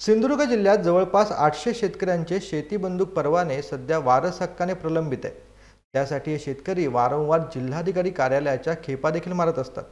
सिंधुदुर्ग जिल्ह्यात जवळपास 800 शेतकऱ्यांचे शेती बंदूक परवाने सध्या वारस हक्काने प्रलंबित आहेत। त्यासाठी हे शेतकरी वारंवार जिल्हाधिकारी कार्यालयाच्या खेपा देखील मारत असतात।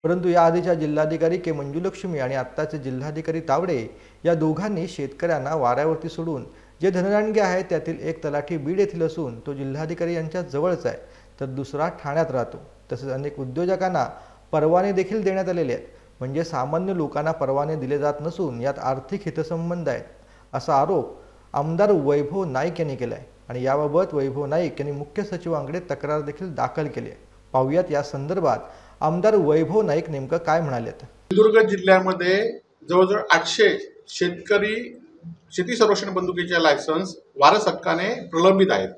परंतु या आधीच्या जिल्हाधिकारी के मंजुलक्ष्मी आणि आत्ताचे जिल्हाधिकारी तावडे या दोघांनी शेतकऱ्यांना वाऱ्यावरती सोडून जे धनरानगे आहेत त्यातील एक तलाठी बीड येथील असून तो जिल्हाधिकारी यांच्या जवळच आहे, तर दुसरा ठाण्यात राहतो। तसेच अनेक उद्योजकांना परवाने देखील देण्यात आलेले आहेत। म्हणजे सामान्य लोकांना परवाने दिले जात नसून यात आर्थिक हितसंबंध आहेत, असा आरोप आमदार वैभव नाईक यांनी केला आहे। आणि याबाबत वैभव नाईक यांनी मुख्य सचिवांकडे तक्रार देखील दाखल केली आहे। पाहूयात या संदर्भात आमदार वैभव नाईक नेमकं काय म्हणालेत। सिंधुदुर्ग जिल्ह्यामध्ये जवळजवळ 800 शेतकरी शेती संरक्षण बंदुकीचे लायसन्स वारस हक्काने प्रलंबित आहेत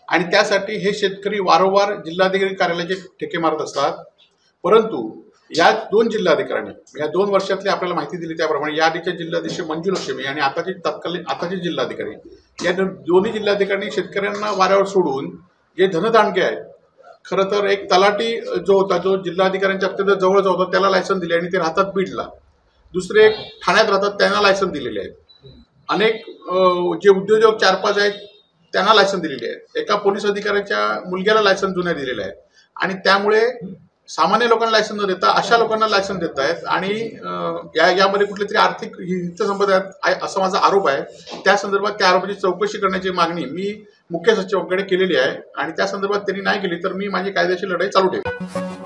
आणि त्यासाठी हे शेतकरी वारंवार जिल्हाधिकारी कार्यालयाचे ठेके मारत असतात। परंतु या दोन जिल्हाधिकाऱ्यांनी या 2 वर्षातली आपल्याला माहिती दिली त्याप्रमाणे या आधीचे जिल्हाधीश मंजुलक्ष्मी आणि आताचे जिल्हाधिकारी या दोन्ही जिल्हाधिकाऱ्यांनी शेतकऱ्यांना वाऱ्यावर सोडून जे धनदांडके आहेत, खरं तर एक तलाठी जो होता जो जिल्हाधिकाऱ्यांच्या अत्यंत जवळचा होता त्याला लायसन दिले आणि ते राहतात बीडला, दुसरे ठाण्यात राहतात त्यांना लायसन दिलेले आहेत, अनेक जे उद्योजक 4-5 आहेत त्यांना लायसन दिलेले आहेत, एका पोलीस अधिकाऱ्याच्या मुलग्याला लायसन जुन्या दिलेले आहेत आणि त्यामुळे सामान्य लोकांना लायसन न देता अशा लोकांना लायसन देत आहेत आणि यामध्ये कुठले तरी आर्थिक हितसंबंध आहेत असा माझा आरोप आहे। त्या संदर्भात त्या आरोपाची चौकशी करण्याची मागणी मी मुख्य सचिवांकडे केलेली आहे आणि त्या संदर्भात त्यांनी नाही केली तर मी माझी कायदेशीर लढाई चालू ठेवेन।